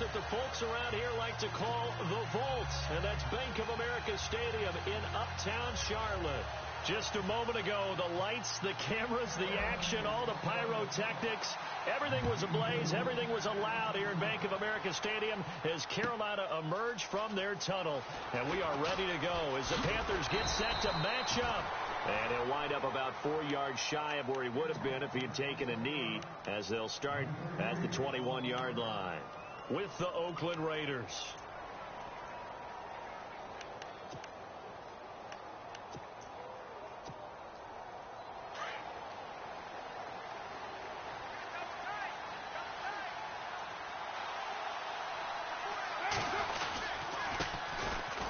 that the folks around here like to call the Vault, and that's Bank of America Stadium in Uptown Charlotte. Just a moment ago, the lights, the cameras, the action, all the pyrotechnics, everything was ablaze, everything was allowed here in Bank of America Stadium as Carolina emerged from their tunnel. And we are ready to go as the Panthers get set to match up. And he'll wind up about 4 yards shy of where he would have been if he had taken a knee, as they'll start at the 21-yard line with the Oakland Raiders.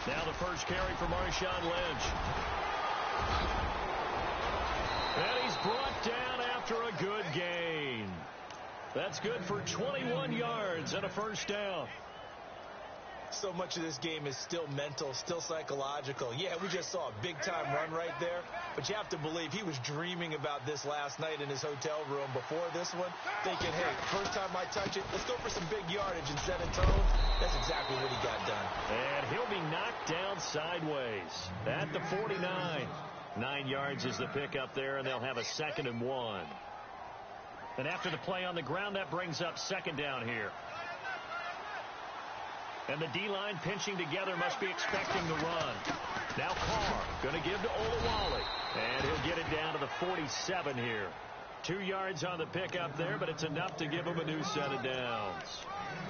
Now the first carry for Marshawn Lynch. And he's brought down after a good gain. That's good for 21 yards and a first down. So much of this game is still mental, still psychological. Yeah, we just saw a big-time run right there, but you have to believe he was dreaming about this last night in his hotel room before this one, thinking, hey, first time I touch it, let's go for some big yardage and set a tone. That's exactly what he got done. And he'll be knocked down sideways at the 49. 9 yards is the pickup there, and they'll have a 2nd and 1. And after the play on the ground, that brings up 2nd down here. And the D-line pinching together must be expecting the run. Now Carr going to give to Olawale. And he'll get it down to the 47 here. 2 yards on the pickup there, but it's enough to give him a new set of downs.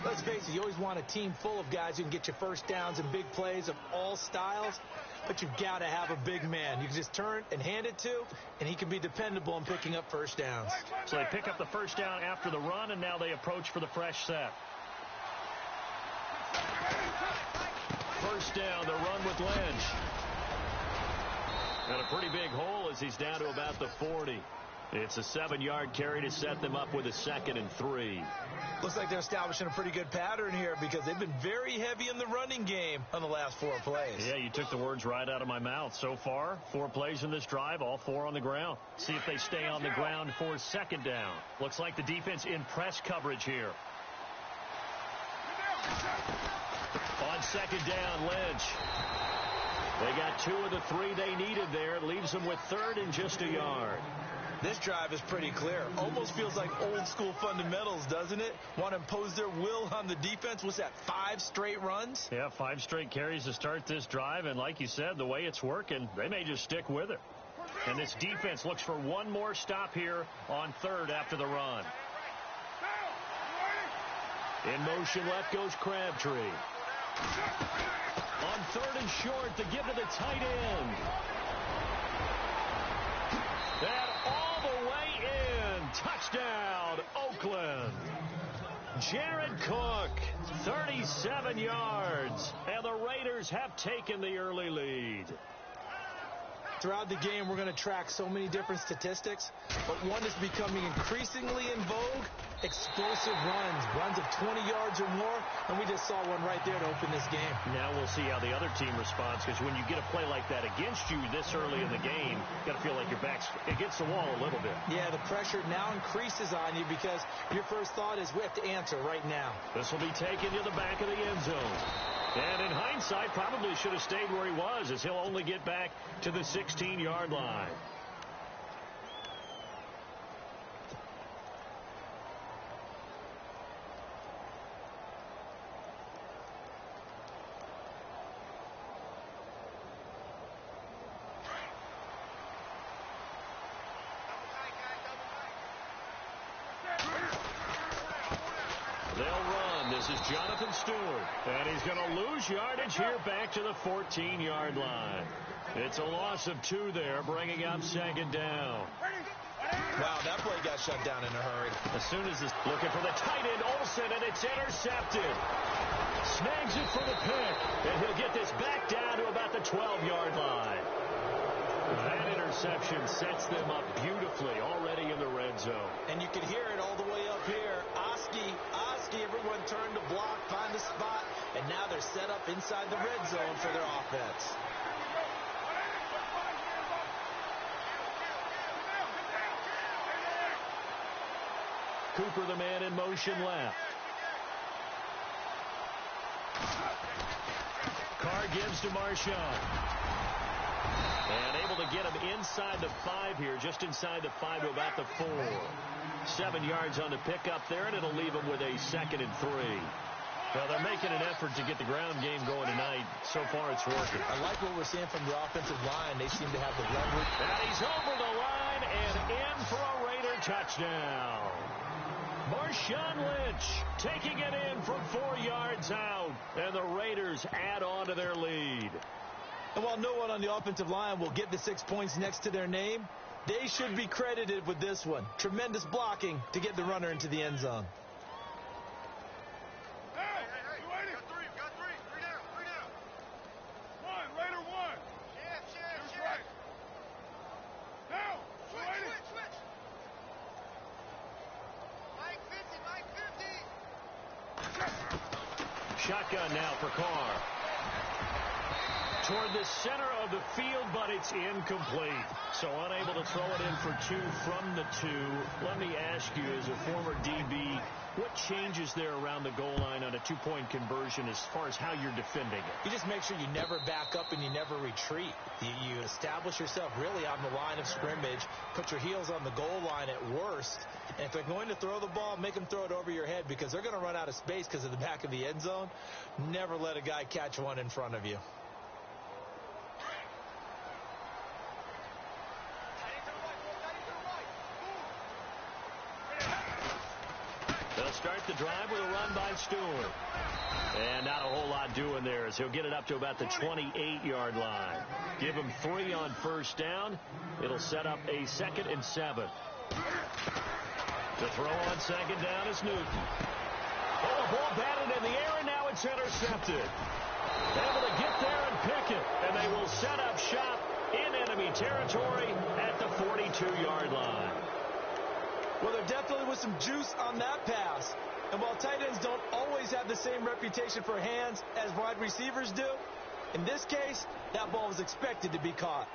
Let's face it, you always want a team full of guys who can get you first downs and big plays of all styles, but you've got to have a big man you can just turn and hand it to, and he can be dependable in picking up first downs. So they pick up the first down after the run, and now they approach for the fresh set. First down, the run with Lynch. And a pretty big hole as he's down to about the 40. It's a 7-yard carry to set them up with a 2nd and 3. Looks like they're establishing a pretty good pattern here because they've been very heavy in the running game on the last 4 plays. Yeah, you took the words right out of my mouth. So far, 4 plays in this drive, all 4 on the ground. See if they stay on the ground for 2nd down. Looks like the defense in press coverage here. On 2nd down, Lynch. They got 2 of the 3 they needed there. It leaves them with 3rd and just a yard. This drive is pretty clear. Almost feels like old school fundamentals, doesn't it? Want to impose their will on the defense. What's that, 5 straight runs? Yeah, 5 straight carries to start this drive. And like you said, the way it's working, they may just stick with it. And this defense looks for one more stop here on 3rd after the run. In motion left goes Crabtree. On 3rd and short, the give to the tight end. And all the way in. Touchdown, Oakland. Jared Cook, 37 yards. And the Raiders have taken the early lead. Throughout the game, we're going to track so many different statistics, but one is becoming increasingly in vogue, explosive runs of 20 yards or more, and we just saw one right there to open this game. Now we'll see how the other team responds, because when you get a play like that against you this early in the game, you got to feel like your back's against the wall a little bit. Yeah, the pressure now increases on you because your first thought is we have to answer right now. This will be taken to the back of the end zone. And in hindsight, probably should have stayed where he was, as he'll only get back to the 16-yard line. They'll run. This is Jonathan Stewart. And he's going to lose yardage here back to the 14-yard line. It's a loss of 2 there, bringing up 2nd down. Wow, that play got shut down in a hurry. As soon as this, looking for the tight end, Olsen, and it's intercepted. Snags it for the pick, and he'll get this back down to about the 12-yard line. That interception sets them up beautifully already in the red zone. And you can hear it all the way up here. Oski, everyone turned to block, find a spot, and now they're set up inside the red zone for their offense. Cooper, the man in motion left. Carr gives to Marshawn. And able to get him inside the 5 here, just inside the 5 to about the 4. 7 yards on the pickup there, and it'll leave him with a 2nd and 3. Well, they're making an effort to get the ground game going tonight. So far, it's working. I like what we're seeing from the offensive line. They seem to have the leverage. And he's over the line and in for a Raider touchdown. Marshawn Lynch taking it in from 4 yards out. And the Raiders add on to their lead. And while no one on the offensive line will get the 6 points next to their name, they should be credited with this one. Tremendous blocking to get the runner into the end zone. Shotgun now for Carr. Toward the center of the field, but it's incomplete. So unable to throw it in for 2 from the 2. Let me ask you, as a former DB, what changes there around the goal line on a 2-point conversion as far as how you're defending it? You just make sure you never back up and you never retreat. You establish yourself really on the line of scrimmage, put your heels on the goal line at worst, and if they're going to throw the ball, make them throw it over your head because they're going to run out of space because of the back of the end zone. Never let a guy catch one in front of you. They'll start the drive with a run by Stewart. And not a whole lot doing there as he'll get it up to about the 28-yard line. Give him 3 on first down. It'll set up a 2nd and 7. To throw on 2nd down is Newton. Oh, the ball batted in the air, and now it's intercepted. Able to get there and pick it. And they will set up shop in enemy territory at the 42-yard line. Well, there definitely was some juice on that pass. And while tight ends don't always have the same reputation for hands as wide receivers do, in this case, that ball was expected to be caught.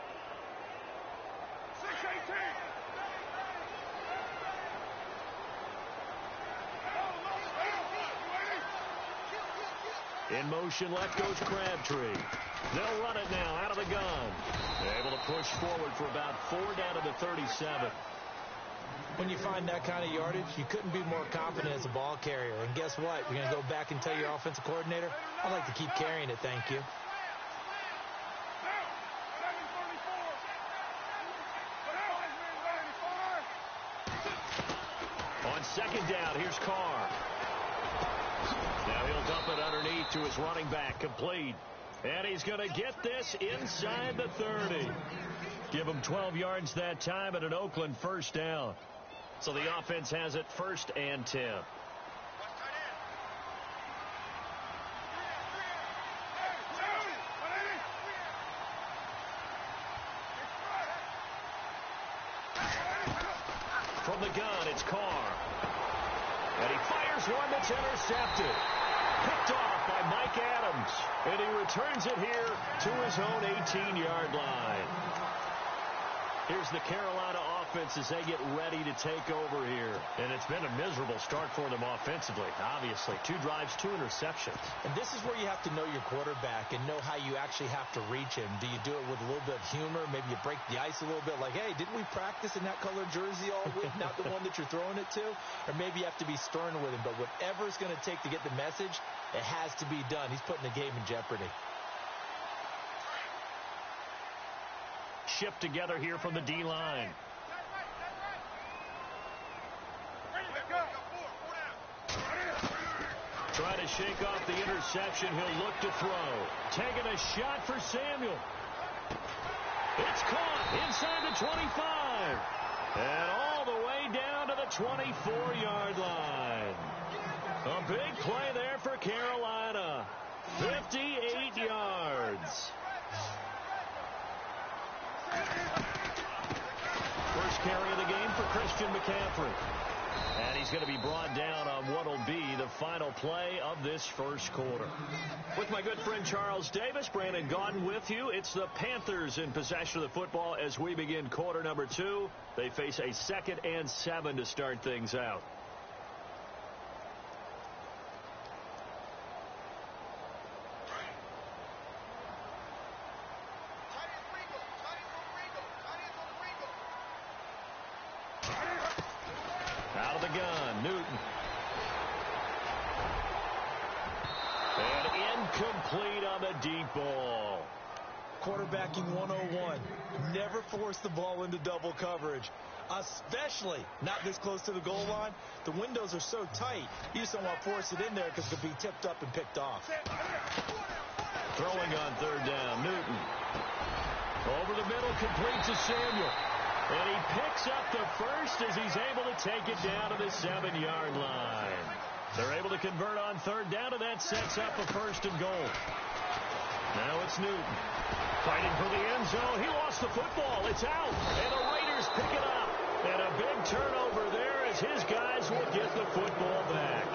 6-18. In motion left goes Crabtree. They'll run it now out of the gun. They're able to push forward for about 4 down to the 37. When you find that kind of yardage, you couldn't be more confident as a ball carrier. And guess what? You're going to go back and tell your offensive coordinator, I'd like to keep carrying it, thank you. On 2nd down, here's Carr. Now he'll dump it underneath to his running back, complete. And he's going to get this inside the 30. Give him 12 yards that time and an Oakland first down. So the offense has it 1st and 10. From the gun, it's Carr. And he fires one that's intercepted. Picked off by Mike Adams. And he returns it here to his own 18-yard line. Here's the Carolina offense as they get ready to take over here. And it's been a miserable start for them offensively, obviously. 2 drives, 2 interceptions. And this is where you have to know your quarterback and know how you actually have to reach him. Do you do it with a little bit of humor? Maybe you break the ice a little bit like, hey, didn't we practice in that colored jersey all week, not the one that you're throwing it to? Or maybe you have to be stern with him. But whatever it's going to take to get the message, it has to be done. He's putting the game in jeopardy. Shipped together here from the D-line. Try to shake off the interception. He'll look to throw. Taking a shot for Samuel. It's caught inside the 25. And all the way down to the 24-yard line. A big play there for Carolina. 58 yards. First carry of the game for Christian McCaffrey. And he's going to be brought down on what will be the final play of this first quarter. With my good friend Charles Davis, Brandon Gaudin with you. It's the Panthers in possession of the football as we begin quarter number 2. They face a 2nd and 7 to start things out. Incomplete on the deep ball. Quarterbacking 101. Never force the ball into double coverage, especially not this close to the goal line. The windows are so tight, you just don't want to force it in there because it could be tipped up and picked off. Throwing on third down, Newton. Over the middle, complete to Samuel. And he picks up the first as he's able to take it down to the 7-yard line. They're able to convert on third down, and that sets up a first and goal. Now it's Newton. Fighting for the end zone. He lost the football. It's out. And the Raiders pick it up. And a big turnover there as his guys will get the football back.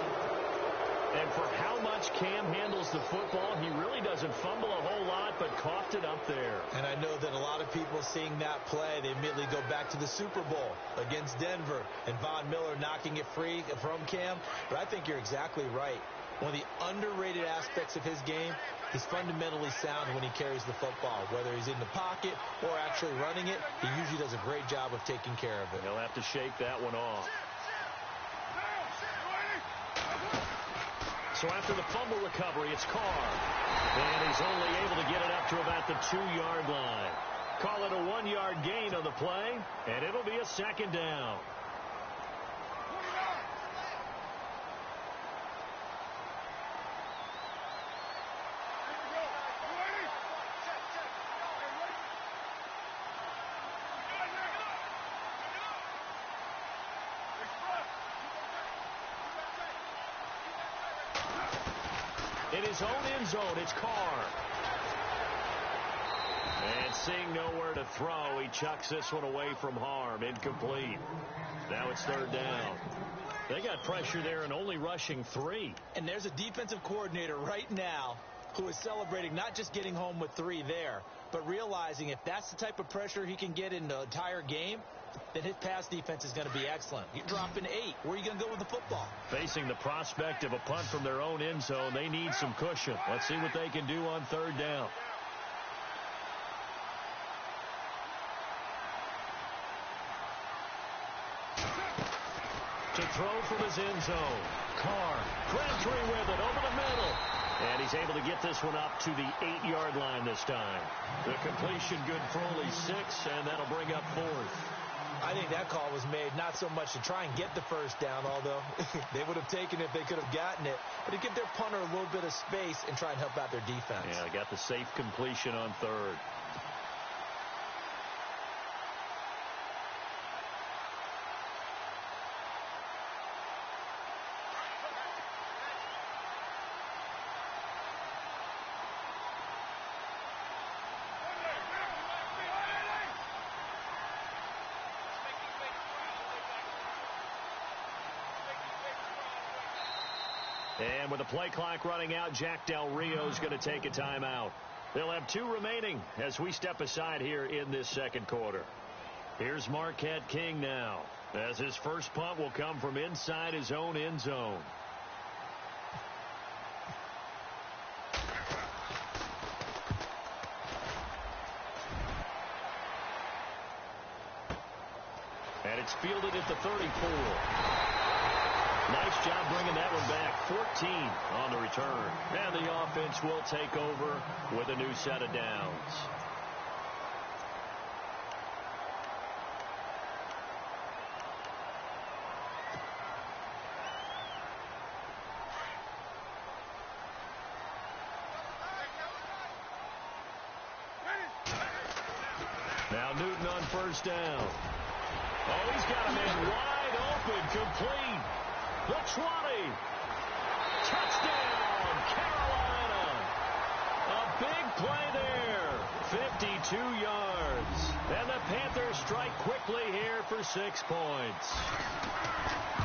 And for how much Cam handles the football, he really doesn't fumble a whole lot, but coughed it up there. And I know that a lot of people seeing that play, they immediately go back to the Super Bowl against Denver and Von Miller knocking it free from Cam. But I think you're exactly right. One of the underrated aspects of his game, he's fundamentally sound when he carries the football. Whether he's in the pocket or actually running it, he usually does a great job of taking care of it. He'll have to shake that one off. So after the fumble recovery, it's Carr. And he's only able to get it up to about the 2-yard line. Call it a 1-yard gain on the play, and it'll be a second down. In his own end zone, it's Carr. And seeing nowhere to throw, he chucks this one away from harm. Incomplete. Now it's third down. They got pressure there and only rushing 3. And there's a defensive coordinator right now who is celebrating not just getting home with 3 there, but realizing if that's the type of pressure he can get in the entire game, then his pass defense is going to be excellent. You're dropping 8. Where are you going to go with the football? Facing the prospect of a punt from their own end zone, they need some cushion. Let's see what they can do on third down. To throw from his end zone. Carr, Crabtree with it over the middle. And he's able to get this one up to the 8-yard line this time. The completion good for only 6, and that'll bring up 4th. I think that call was made not so much to try and get the first down, although they would have taken it if they could have gotten it, but to give their punter a little bit of space and try and help out their defense. Yeah, they got the safe completion on third. And with the play clock running out, Jack Del Rio's going to take a timeout. They'll have 2 remaining as we step aside here in this second quarter. Here's Marquette King now, as his first punt will come from inside his own end zone. And it's fielded at the 34. Nice job bringing that one back. 14 on the return. And the offense will take over with a new set of downs. Now Newton on first down. Oh, he's got a man wide open, complete. The 20. Touchdown, Carolina. A big play there. 52 yards. And the Panthers strike quickly here for 6 points.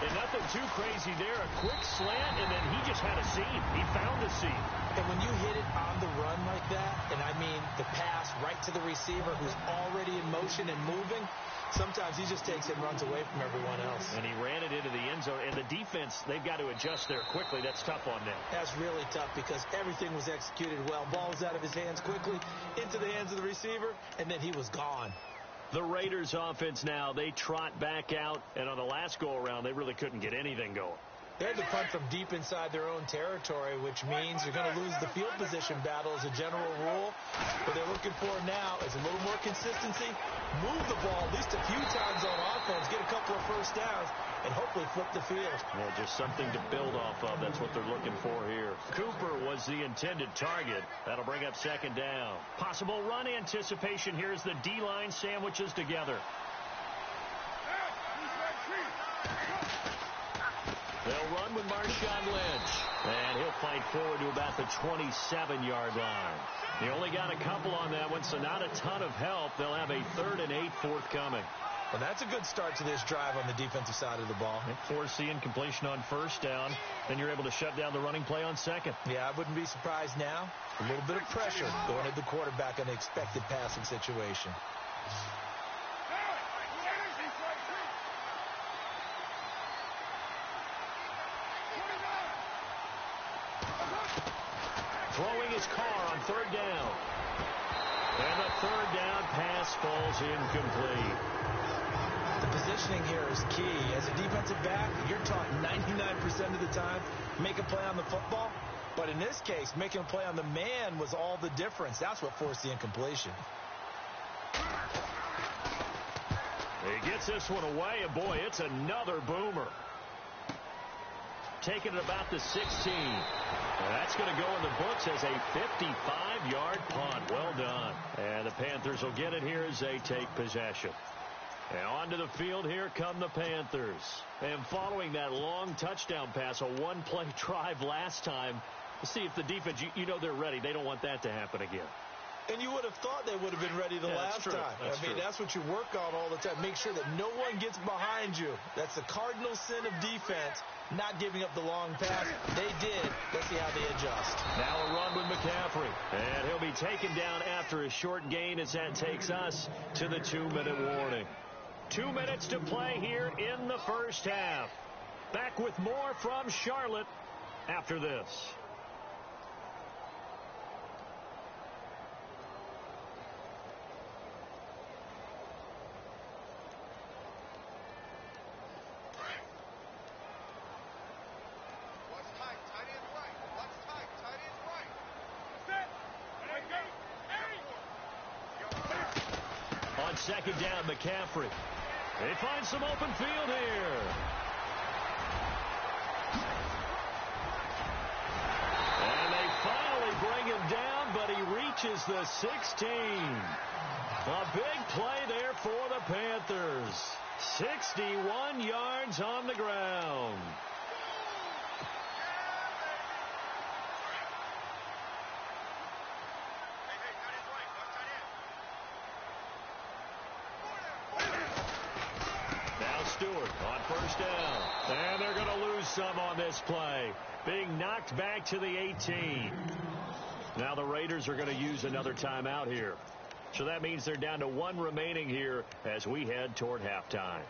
And nothing too crazy there. A quick slant, and then he just had a seam. He found a seam. And when you hit it on the run like that, and I mean the pass right to the receiver who's already in motion and moving, sometimes he just takes it and runs away from everyone else. And he ran it into the end zone. And the defense, they've got to adjust there quickly. That's tough on them. That's really tough because everything was executed well. Ball was out of his hands quickly, into the hands of the receiver, and then he was gone. The Raiders offense now, they trot back out. And on the last go-around, they really couldn't get anything going. They had to punt from deep inside their own territory, which means you're going to lose the field position battle as a general rule. What they're looking for now is a little more consistency, move the ball at least a few times on offense, get a couple of first downs, and hopefully flip the field. Yeah, just something to build off of. That's what they're looking for here. Cooper was the intended target. That'll bring up second down. Possible run anticipation here as the D-line sandwiches together. They'll run with Marshawn Lynch. And he'll fight forward to about the 27-yard line. He only got a couple on that one, so not a ton of help. They'll have a 3rd and 8 forthcoming. Well, that's a good start to this drive on the defensive side of the ball. Force the incompletion on first down. Then you're able to shut down the running play on second. Yeah, I wouldn't be surprised now. A little bit of pressure going at the quarterback in the expected passing situation. Throwing his car on 3rd down. And the 3rd down pass falls incomplete. The positioning here is key. As a defensive back, you're taught 99% of the time, make a play on the football. But in this case, making a play on the man was all the difference. That's what forced the incompletion. He gets this one away, and boy, it's another boomer. Taking it about the 16. And that's going to go in the books as a 55-yard punt. Well done. And the Panthers will get it here as they take possession. And onto the field, here come the Panthers. And following that long touchdown pass, a one-play drive last time, we'll see if the defense, you know they're ready. They don't want that to happen again. And you would have thought they would have been ready the last time. That's what you work on all the time. Make sure that no one gets behind you. That's the cardinal sin of defense, not giving up the long pass. They did. Let's see how they adjust. Now a run with McCaffrey. And he'll be taken down after a short gain as that takes us to the 2-minute warning. 2 minutes to play here in the first half. Back with more from Charlotte after this. On second down, McCaffrey. They find some open field here. And they finally bring him down, but he reaches the 16. A big play there for the Panthers. 61 yards on the ground. Stewart on first down. And they're going to lose some on this play. Being knocked back to the 18. Now the Raiders are going to use another timeout here. So that means they're down to 1 remaining here as we head toward halftime.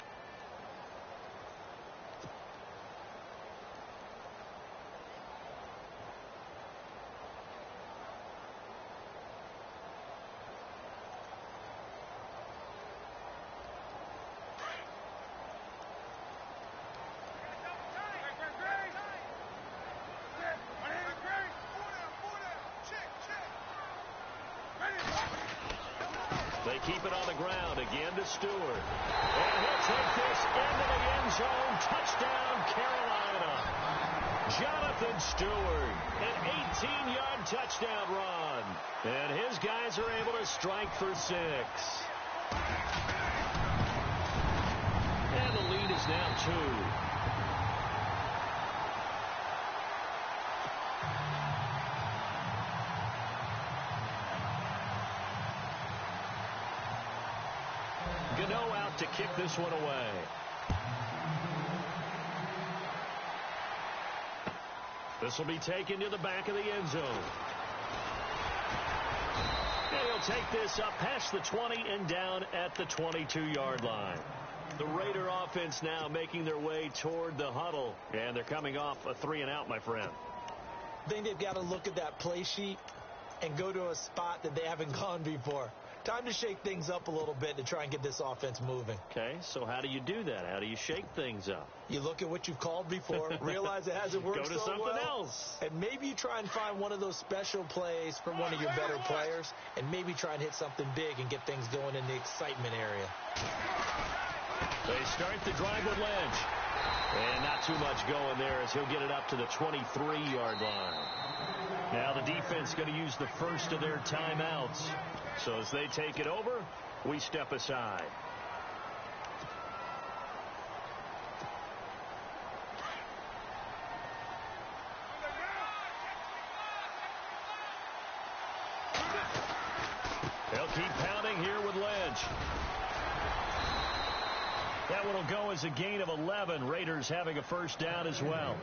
They keep it on the ground again to Stewart. And he'll take this into the end zone. Touchdown, Carolina. Jonathan Stewart, an 18-yard touchdown run. And his guys are able to strike for 6. And the lead is now 2. To kick this one away. This will be taken to the back of the end zone. And he'll take this up past the 20 and down at the 22-yard line. The Raider offense now making their way toward the huddle. And they're coming off a 3-and-out, my friend. I think they've got to look at that play sheet and go to a spot that they haven't gone before. Time to shake things up a little bit to try and get this offense moving. Okay, so how do you do that? How do you shake things up? You look at what you've called before, realize it hasn't worked Go to so something well, else. and maybe you try and find one of those special plays for one of your better players, and maybe try and hit something big and get things going in the excitement area. They start the drive with Lynch. And not too much going there as he'll get it up to the 23-yard line. Now the defense going to use the first of their timeouts. So as they take it over, we step aside. They'll keep pounding here with Lynch. That one will go as a gain of 11. Raiders having a first down as well.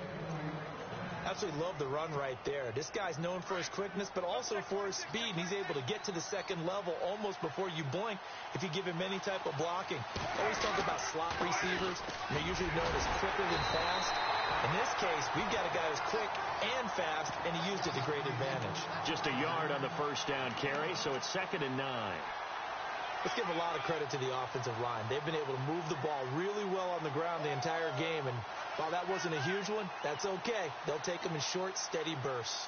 Absolutely love the run right there. This guy's known for his quickness, but also for his speed. And he's able to get to the second level almost before you blink if you give him any type of blocking. Always talk about slot receivers. And they're usually known as quicker than fast. In this case, we've got a guy who's quick and fast, and he used it to great advantage. Just a yard on the first down carry, so it's 2nd and 9. Let's give a lot of credit to the offensive line. They've been able to move the ball really well on the ground the entire game. And while that wasn't a huge one, that's okay. They'll take them in short, steady bursts.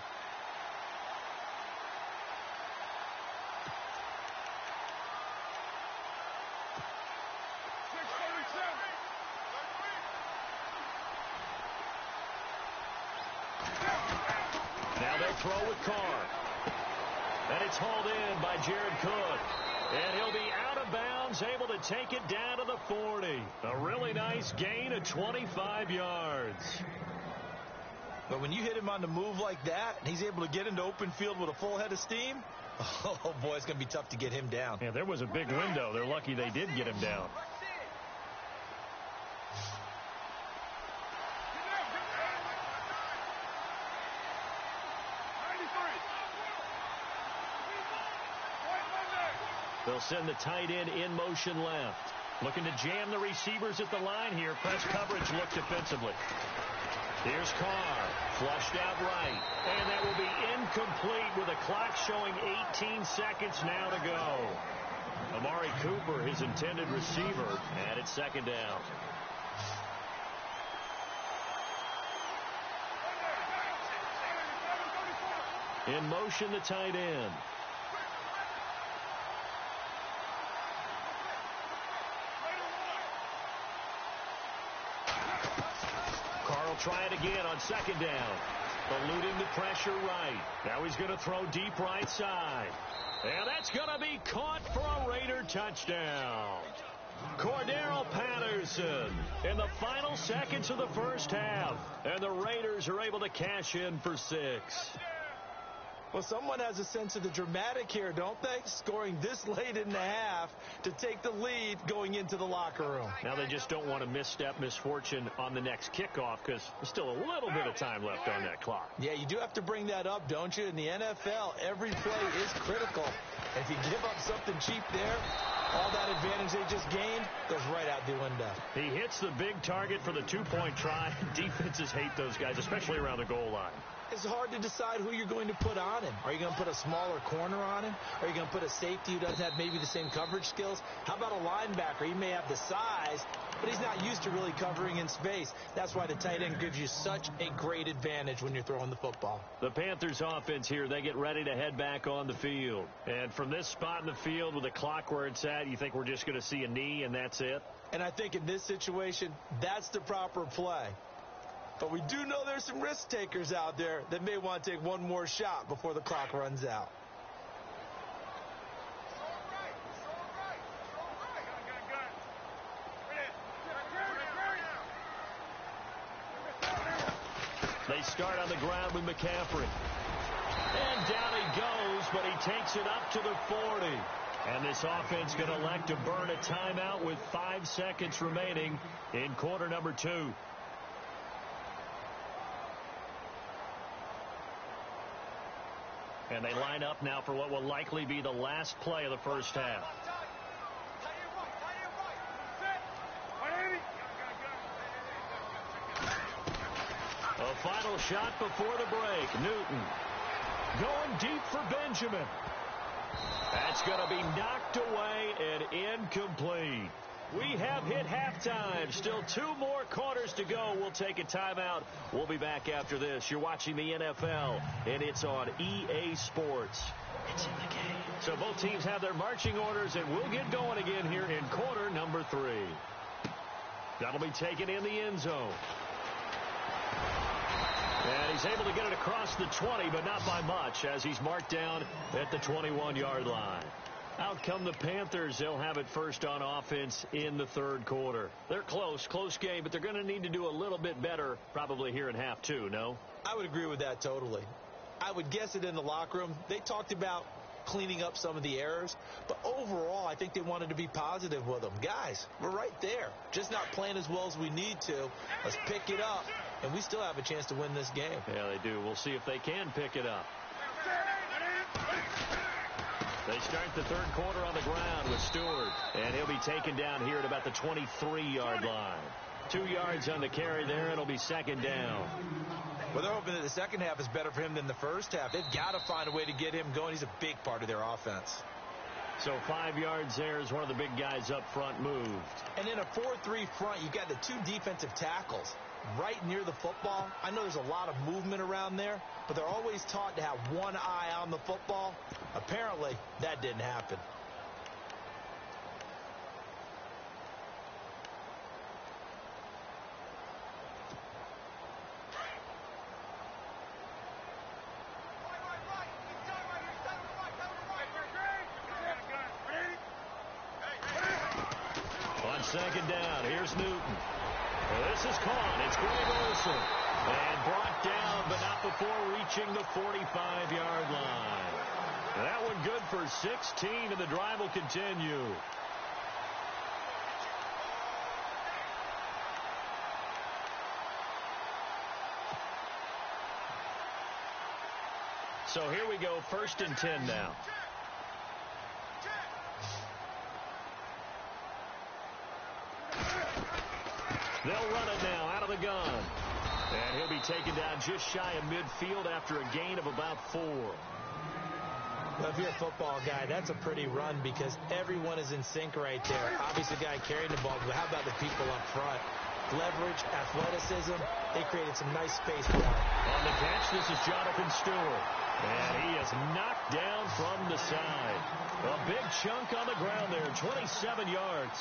Now they'll throw with Carr. And it's hauled in by Jared Cook. And he'll be out of bounds, able to take it down to the 40. A really nice gain of 25 yards. But when you hit him on the move like that, and he's able to get into open field with a full head of steam, oh, boy, it's going to be tough to get him down. Yeah, there was a big window. They're lucky they did get him down. They'll send the tight end in motion left. Looking to jam the receivers at the line here. Press coverage look defensively. Here's Carr. Flushed out right. And that will be incomplete with a clock showing 18 seconds now to go. Amari Cooper, his intended receiver, and it's 2nd down. In motion, the tight end. Try it again on 2nd down. Eluding the pressure right. Now he's going to throw deep right side. And that's going to be caught for a Raider touchdown. Cordero Patterson in the final seconds of the first half. And the Raiders are able to cash in for 6. Well, someone has a sense of the dramatic here, don't they? Scoring this late in the half to take the lead going into the locker room. Now they just don't want to misstep misfortune on the next kickoff because there's still a little bit of time left on that clock. Yeah, you do have to bring that up, don't you? In the NFL, every play is critical. If you give up something cheap there, all that advantage they just gained goes right out the window. He hits the big target for the 2-point try. Defenses hate those guys, especially around the goal line. It's hard to decide who you're going to put on him. Are you going to put a smaller corner on him? Are you going to put a safety who doesn't have maybe the same coverage skills? How about a linebacker? He may have the size, but he's not used to really covering in space. That's why the tight end gives you such a great advantage when you're throwing the football. The Panthers offense here, they get ready to head back on the field. And from this spot in the field with the clock where it's at, you think we're just going to see a knee and that's it? And I think in this situation, that's the proper play. But we do know there's some risk takers out there that may want to take one more shot before the clock runs out. They start on the ground with McCaffrey. And down he goes, but he takes it up to the 40. And this offense going to elect to burn a timeout with 5 seconds remaining in quarter number 2. And they line up now for what will likely be the last play of the first half. A final shot before the break. Newton going deep for Benjamin. That's going to be knocked away and incomplete. We have hit halftime. Still 2 more quarters to go. We'll take a timeout. We'll be back after this. You're watching the NFL, and it's on EA Sports. It's in the game. So both teams have their marching orders, and we'll get going again here in quarter number 3. That'll be taken in the end zone. And he's able to get it across the 20, but not by much, as he's marked down at the 21-yard line. Out come the Panthers. They'll have it first on offense in the third quarter. They're close game, but they're going to need to do a little bit better probably here in half 2, no? I would agree with that totally. I would guess it in the locker room. They talked about cleaning up some of the errors, but overall, I think they wanted to be positive with them. Guys, we're right there. Just not playing as well as we need to. Let's pick it up, and we still have a chance to win this game. Yeah, they do. We'll see if they can pick it up. They start the third quarter on the ground with Stewart, and he'll be taken down here at about the 23-yard line. 2 yards on the carry there. It'll be second down. Well, they're hoping that the second half is better for him than the first half. They've got to find a way to get him going. He's a big part of their offense. So 5 yards there as one of the big guys up front moved. And in a 4-3 front, you've got the 2 defensive tackles right near the football. I know there's a lot of movement around there, but they're always taught to have one eye on the football. Apparently, that didn't happen. On second down, here's Newton. This is caught. It's Greg Olsen. And brought down, but not before reaching the 45-yard line. That one good for 16, and the drive will continue. So here we go, 1st and 10 now. They'll run it now out of the gun. And he'll be taken down just shy of midfield after a gain of about 4. Well, if you're a football guy, that's a pretty run because everyone is in sync right there. Obviously, the guy carrying the ball, but how about the people up front? Leverage, athleticism, they created some nice space for him. On the catch, this is Jonathan Stewart. And he is knocked down from the side. A big chunk on the ground there, 27 yards.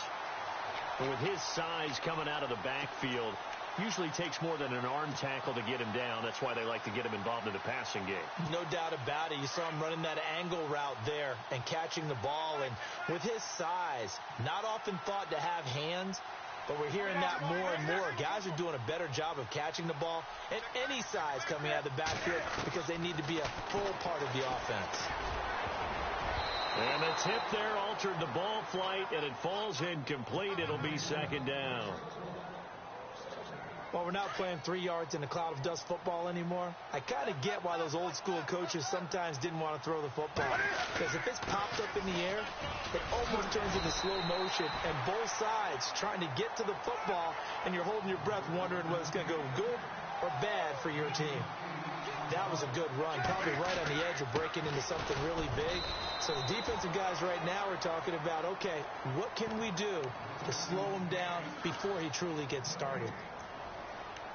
But with his size coming out of the backfield, usually takes more than an arm tackle to get him down. That's why they like to get him involved in the passing game. No doubt about it. You saw him running that angle route there and catching the ball. And with his size, not often thought to have hands, but we're hearing that more and more. Guys are doing a better job of catching the ball at any size coming out of the backfield because they need to be a full part of the offense. And the tip there altered the ball flight, and it falls incomplete. It'll be second down. Well, we're not playing 3 yards in a cloud of dust football anymore. I kind of get why those old school coaches sometimes didn't want to throw the football. Because if it's popped up in the air, it almost turns into slow motion. And both sides trying to get to the football, and you're holding your breath wondering whether it's going to go good or bad for your team. That was a good run, probably right on the edge of breaking into something really big. So the defensive guys right now are talking about, okay, what can we do to slow him down before he truly gets started?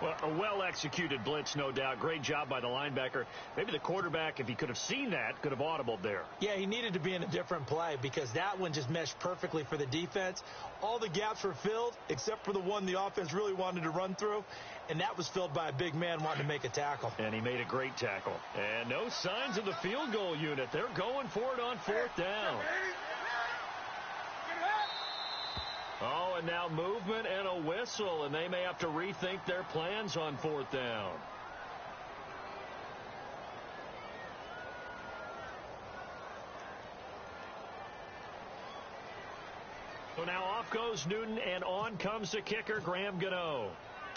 Well, a well-executed blitz, no doubt. Great job by the linebacker. Maybe the quarterback, if he could have seen that, could have audibled there. Yeah, he needed to be in a different play because that one just meshed perfectly for the defense. All the gaps were filled except for the one the offense really wanted to run through, and that was filled by a big man wanting to make a tackle. And he made a great tackle. And no signs of the field goal unit. They're going for it on 4th down. Oh, and now movement and a whistle, and they may have to rethink their plans on 4th down. So now off goes Newton, and on comes the kicker, Graham Gano.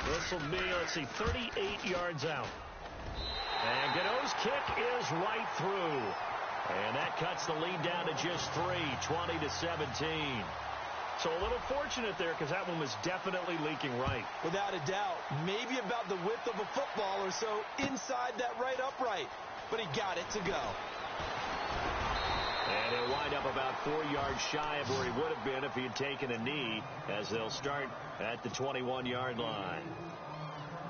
This will be, 38 yards out. And Gano's kick is right through. And that cuts the lead down to just 3, 20-17. So a little fortunate there because that one was definitely leaking right. Without a doubt. Maybe about the width of a football or so inside that right upright. But he got it to go. And he'll wind up about 4 yards shy of where he would have been if he had taken a knee, as they'll start at the 21-yard line.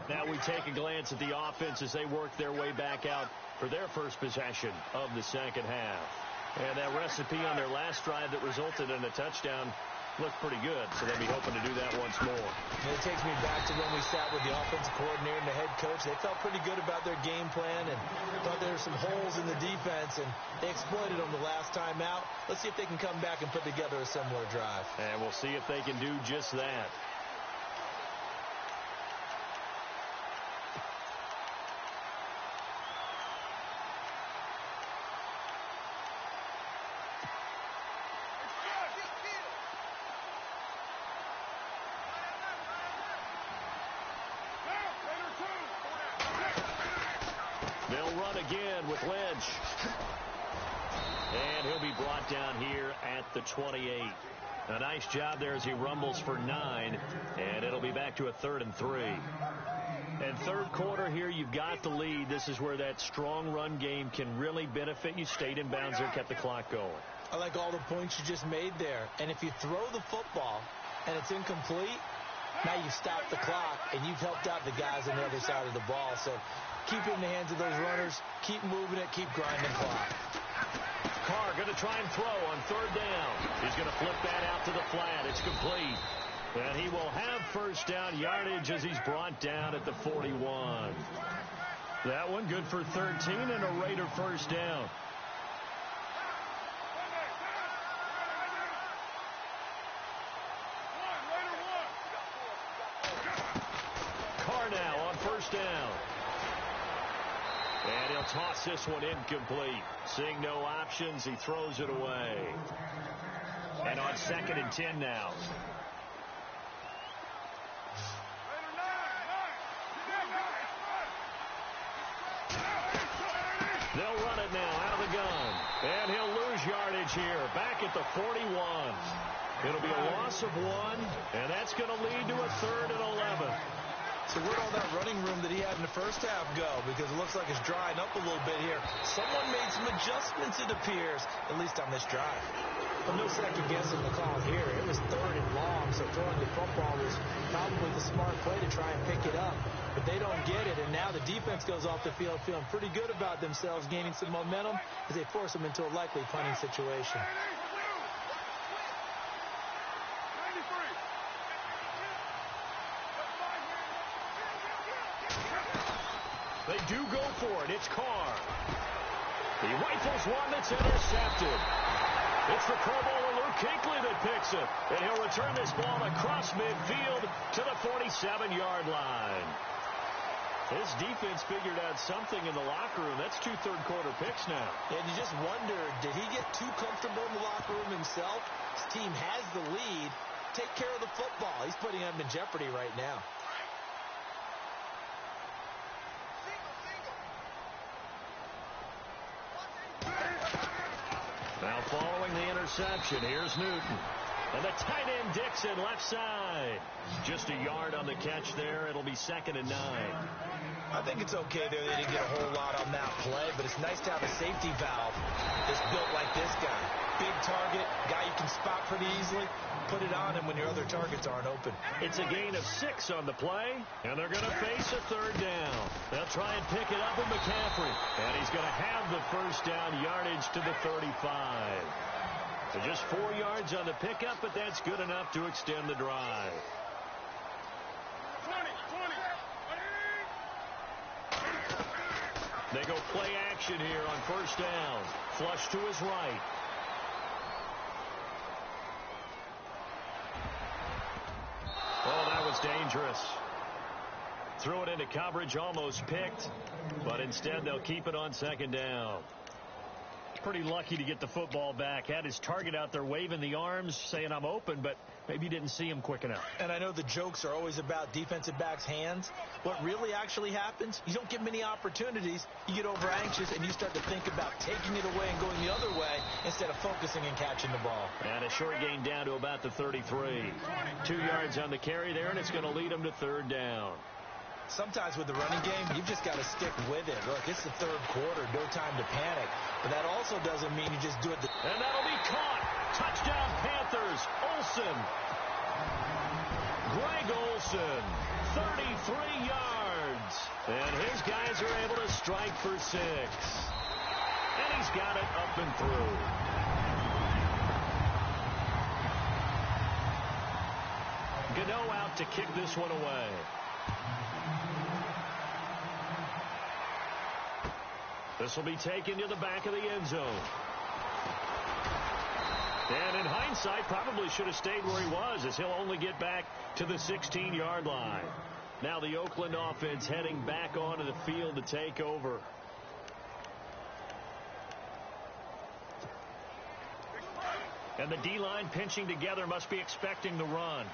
Now we take a glance at the offense as they work their way back out for their first possession of the second half. And that recipe on their last drive that resulted in a touchdown looked pretty good, so they'll be hoping to do that once more. And it takes me back to when we sat with the offensive coordinator and the head coach. They felt pretty good about their game plan and thought there were some holes in the defense, and they exploited them the last time out. Let's see if they can come back and put together a similar drive. And we'll see if they can do just that. They'll run again with Lynch. And he'll be brought down here at the 28. A nice job there as he rumbles for 9. And it'll be back to a 3rd and 3. And third quarter here, you've got the lead. This is where that strong run game can really benefit you. Stayed in bounds there, kept the clock going. I like all the points you just made there. And if you throw the football and it's incomplete, now you've stopped the clock and you've helped out the guys on the other side of the ball. So keep it in the hands of those runners. Keep moving it. Keep grinding clock. Carr going to try and throw on 3rd down. He's going to flip that out to the flat. It's complete. And he will have first down yardage as he's brought down at the 41. That one good for 13 and a Raider first down. Carr now on first down. And he'll toss this one incomplete. Seeing no options, he throws it away. And on 2nd and 10 now. They'll run it now out of the gun. And he'll lose yardage here. Back at the 41. It'll be a loss of 1. And that's going to lead to a 3rd and 11. So where'd all that running room that he had in the first half go? Because it looks like it's drying up a little bit here. Someone made some adjustments, it appears, at least on this drive. Well, no second guessing the call here. It was 3rd and long, so throwing the football was probably the smart play to try and pick it up. But they don't get it, and now the defense goes off the field feeling pretty good about themselves, gaining some momentum as they force them into a likely punting situation. They do go for it. It's Carr. He rifles one that's intercepted. It's the Pro Bowler Luke Kuechly that picks it. And he'll return this ball across midfield to the 47-yard line. His defense figured out something in the locker room. That's 2 third-quarter picks now. And you just wonder, did he get too comfortable in the locker room himself? His team has the lead. Take care of the football. He's putting them in jeopardy right now. Now following the interception, here's Newton. And the tight end Dixon left side. Just a yard on the catch there. It'll be 2nd and 9. I think it's okay there. They didn't get a whole lot on that play, but it's nice to have a safety valve that's built like this guy. Big target, guy you can spot pretty easily. Put it on him when your other targets aren't open. It's a gain of 6 on the play, and they're going to face a 3rd down. They'll try and pick it up with McCaffrey, and he's going to have the first down yardage to the 35. So just 4 yards on the pickup, but that's good enough to extend the drive. 20. They go play action here on first down. Flush to his right. Oh, that was dangerous. Threw it into coverage, almost picked, but instead they'll keep it on 2nd down. Pretty lucky to get the football back. Had his target out there waving the arms, saying I'm open, but maybe didn't see him quick enough. And I know the jokes are always about defensive backs' hands. What really actually happens, you don't get many opportunities. You get over anxious, and you start to think about taking it away and going the other way instead of focusing and catching the ball. And a short gain down to about the 33. 2 yards on the carry there, and it's going to lead him to 3rd down. Sometimes with the running game, you've just got to stick with it. Look, it's the third quarter, no time to panic. But that also doesn't mean you just do it. And that'll be caught. Touchdown, Panthers. Olsen. Greg Olsen, 33 yards. And his guys are able to strike for 6. And he's got it up and through. Gano out to kick this one away. This will be taken to the back of the end zone. And in hindsight, probably should have stayed where he was, as he'll only get back to the 16-yard line. Now the Oakland offense heading back onto the field to take over. And the D-line pinching together, must be expecting the run.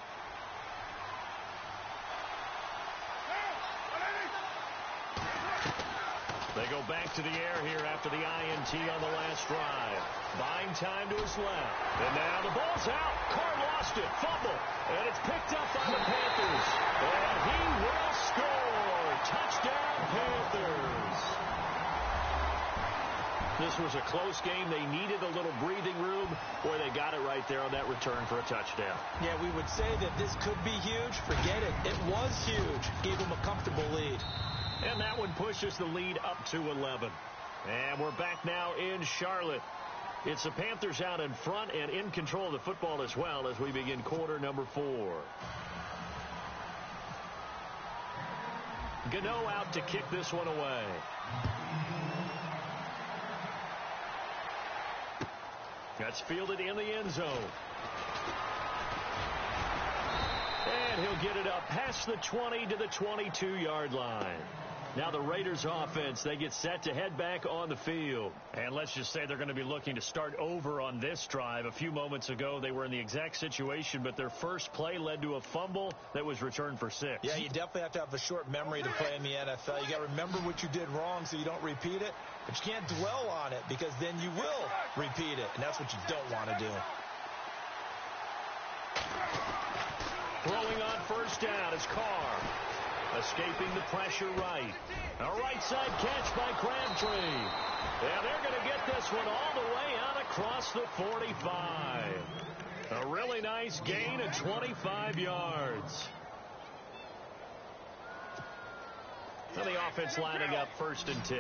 They go back to the air here after the INT on the last drive. Buying time to his left. And now the ball's out. Carr lost it. Fumble. And it's picked up by the Panthers. And he will score. Touchdown, Panthers. This was a close game. They needed a little breathing room. Boy, they got it right there on that return for a touchdown. Yeah, we would say that this could be huge. Forget it. It was huge. Gave them a comfortable lead. And that one pushes the lead up to 11. And we're back now in Charlotte. It's the Panthers out in front and in control of the football as well as we begin quarter number 4. Gano out to kick this one away. That's fielded in the end zone. And he'll get it up past the 20 to the 22-yard line. Now the Raiders offense, they get set to head back on the field. And let's just say they're going to be looking to start over on this drive. A few moments ago, they were in the exact situation, but their first play led to a fumble that was returned for 6. Yeah, you definitely have to have a short memory to play in the NFL. You got to remember what you did wrong so you don't repeat it. But you can't dwell on it because then you will repeat it, and that's what you don't want to do. Throwing on first down is Carr. Escaping the pressure right. A right side catch by Crabtree. Yeah, they're going to get this one all the way out across the 45. A really nice gain of 25 yards. And the offense lining up 1st and 10.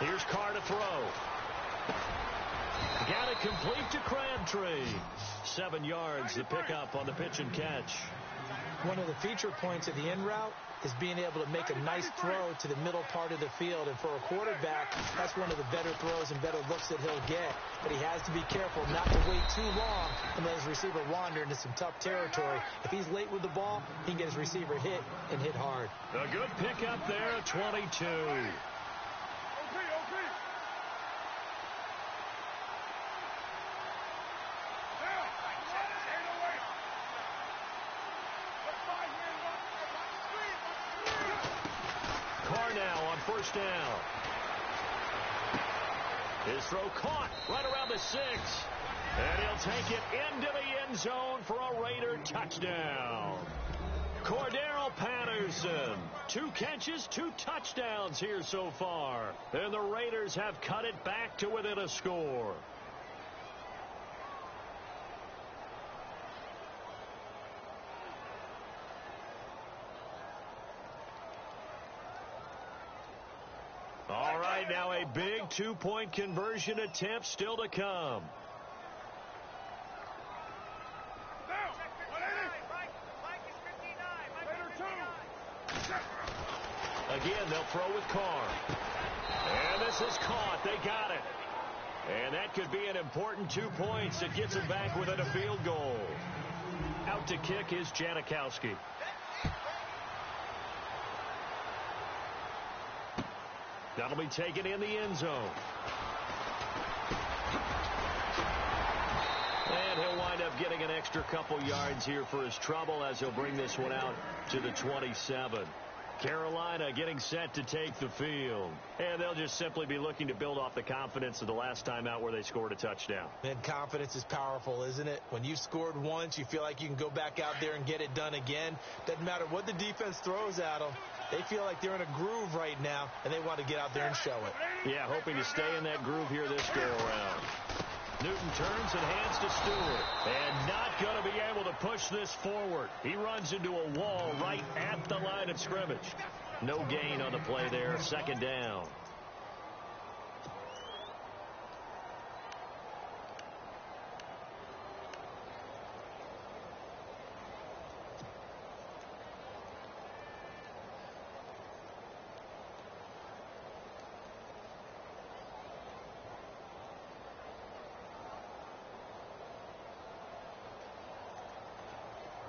Here's Carr to throw. Got it complete to Crabtree. 7 yards the pickup on the pitch and catch. One of the feature points of the in route is being able to make a nice throw to the middle part of the field. And for a quarterback, that's one of the better throws and better looks that he'll get. But he has to be careful not to wait too long and let his receiver wander into some tough territory. If he's late with the ball, he can get his receiver hit and hit hard. A good pickup there at 22. First down. His throw caught right around the 6. And he'll take it into the end zone for a Raider touchdown. Cordero Patterson. 2 catches, 2 touchdowns here so far. And the Raiders have cut it back to within a score. All right, now a big 2-point conversion attempt still to come. Again, they'll throw with Carr. And this is caught. They got it. And that could be an important 2 points. It gets it back within a field goal. Out to kick is Janikowski. That'll be taken in the end zone. And he'll wind up getting an extra couple yards here for his trouble as he'll bring this one out to the 27. Carolina getting set to take the field. And they'll just simply be looking to build off the confidence of the last time out where they scored a touchdown. And confidence is powerful, isn't it? When you've scored once, you feel like you can go back out there and get it done again. Doesn't matter what the defense throws at them. They feel like they're in a groove right now, and they want to get out there and show it. Yeah, hoping to stay in that groove here this go-around. Newton turns and hands to Stewart. And not going to be able to push this forward. He runs into a wall right at the line of scrimmage. No gain on the play there. Second down.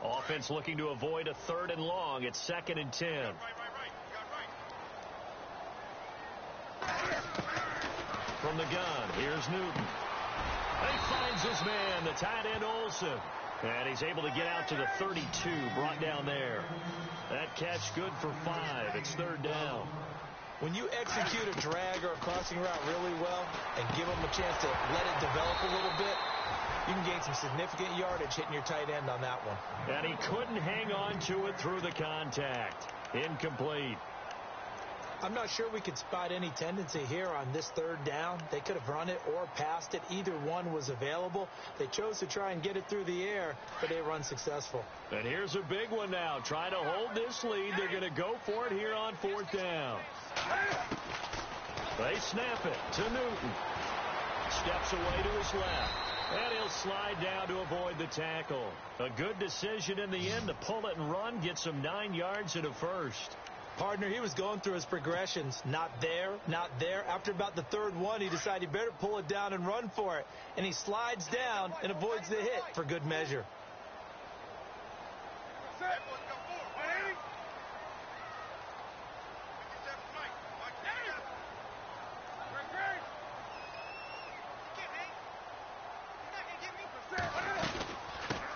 Offense looking to avoid a 3rd and long. It's 2nd and 10. From the gun, here's Newton. He finds his man, the tight end Olsen. And he's able to get out to the 32, brought down there. That catch good for 5. It's 3rd down. When you execute a drag or a crossing route really well and give them a chance to let it develop a little bit, you can gain some significant yardage hitting your tight end on that one. And he couldn't hang on to it through the contact. Incomplete. I'm not sure we could spot any tendency here on this 3rd down. They could have run it or passed it. Either one was available. They chose to try and get it through the air, but they were unsuccessful. And here's a big one now. Trying to hold this lead. They're going to go for it here on 4th down. They snap it to Newton. Steps away to his left. And he'll slide down to avoid the tackle. A good decision in the end to pull it and run. Get some 9 yards and a first. Partner, he was going through his progressions. Not there, not there. After about the 3rd one, he decided he better pull it down and run for it. And he slides down and avoids the hit for good measure.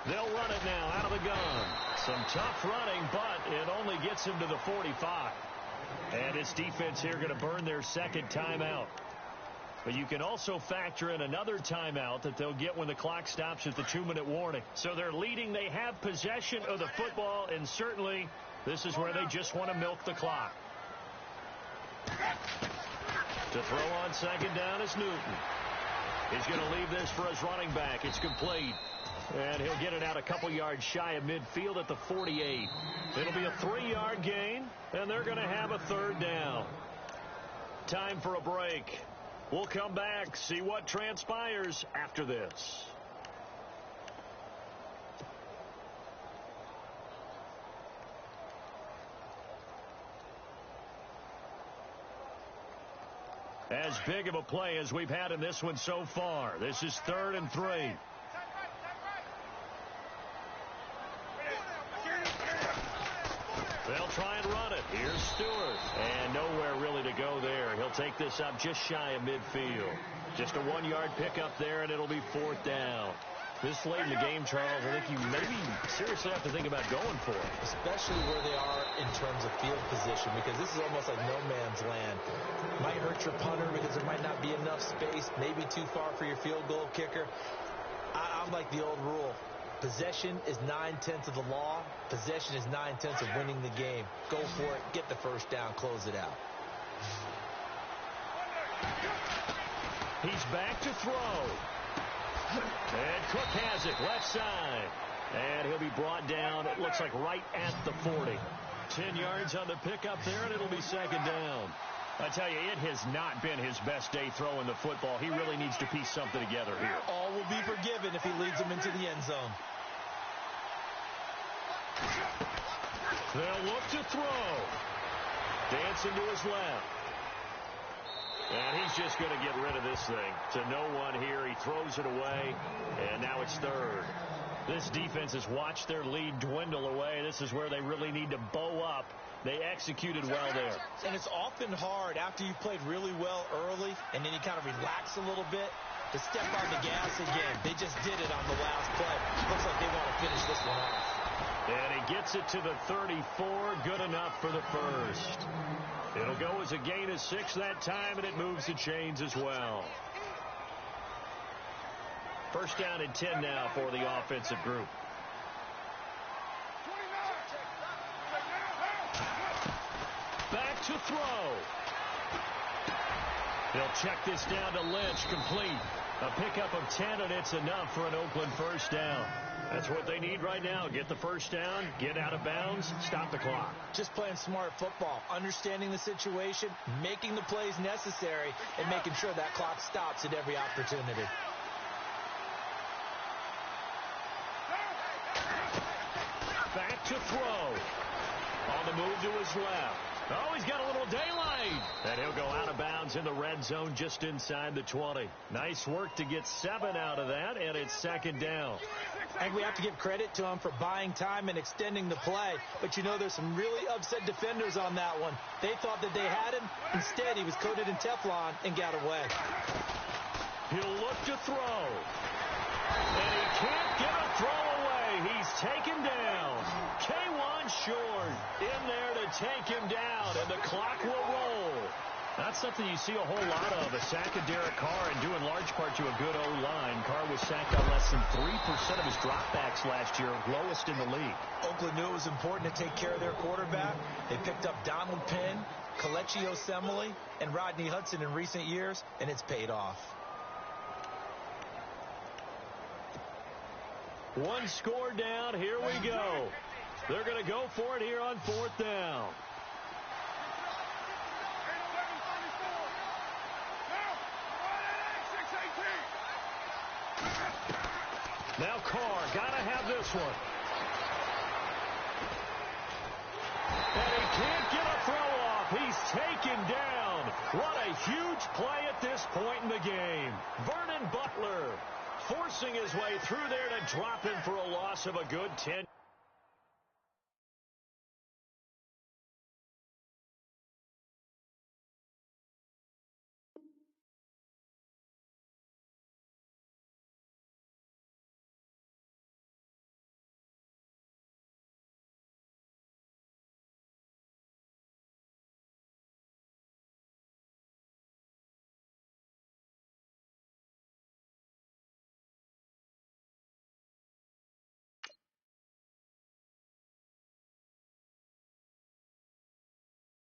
They'll run it now out of the gun. Some tough running, but it only gets him to the 45. And his defense here going to burn their 2nd timeout. But you can also factor in another timeout that they'll get when the clock stops at the 2-minute warning. So they're leading. They have possession of the football, and certainly this is where they just want to milk the clock. To throw on 2nd down is Newton. He's going to leave this for his running back. It's complete. And he'll get it out a couple yards shy of midfield at the 48. It'll be a 3-yard gain, and they're going to have a 3rd down. Time for a break. We'll come back, see what transpires after this. As big of a play as we've had in this one so far. This is 3rd and 3. They'll try and run it. Here's Stewart. And nowhere really to go there. He'll take this up just shy of midfield. Just a 1-yard pickup there, and it'll be 4th down. This late in the game, Charles, I think you maybe seriously have to think about going for it. Especially where they are in terms of field position, because this is almost like no man's land. Might hurt your punter because there might not be enough space, maybe too far for your field goal kicker. I'm like the old rule. Possession is 9/10 of the law. Possession is 9/10 of winning the game. Go for it. Get the 1st down. Close it out. He's back to throw. And Cook has it left side. And he'll be brought down, it looks like right at the 40. 10 yards on the pickup there, and it'll be 2nd down. I tell you, it has not been his best day throwing the football. He really needs to piece something together here. All will be forgiven if he leads them into the end zone. They'll look to throw. Dancing to his left. And he's just going to get rid of this thing to no one here. He throws it away, and now it's 3rd. This defense has watched their lead dwindle away. This is where they really need to bow up. They executed well there. And it's often hard after you played really well early and then you kind of relax a little bit to step on the gas again. They just did it on the last play. Looks like they want to finish this one off. And he gets it to the 34. Good enough for the first. It'll go as a gain of 6 that time, and it moves the chains as well. First down and 10 now for the offensive group. Back to throw. They'll check this down to Lynch, complete. A pickup of 10, and it's enough for an Oakland first down. That's what they need right now. Get the first down, get out of bounds, stop the clock. Just playing smart football, understanding the situation, making the plays necessary, and making sure that clock stops at every opportunity. Back to throw. On the move to his left. Oh, he's got a little daylight. And he'll go out of bounds in the red zone just inside the 20. Nice work to get 7 out of that, and it's second down. And we have to give credit to him for buying time and extending the play. But, you know, there's some really upset defenders on that one. They thought that they had him. Instead, he was coated in Teflon and got away. He'll look to throw. And he can't get a throw away. He's taken down. K1 short in there to take him down, and the clock will roll. That's something you see a whole lot of, a sack of Derek Carr, and due in large part to a good O-line. Carr was sacked on less than 3% of his dropbacks last year, lowest in the league. Oakland knew it was important to take care of their quarterback. They picked up Donald Penn, Kelechi Osemele, and Rodney Hudson in recent years, and it's paid off. One score down. Here we go. They're going to go for it here on 4th down. Now Carr, got to have this one. And he can't get a throw off. He's taken down. What a huge play at this point in the game. Vernon Butler forcing his way through there to drop him for a loss of a good 10.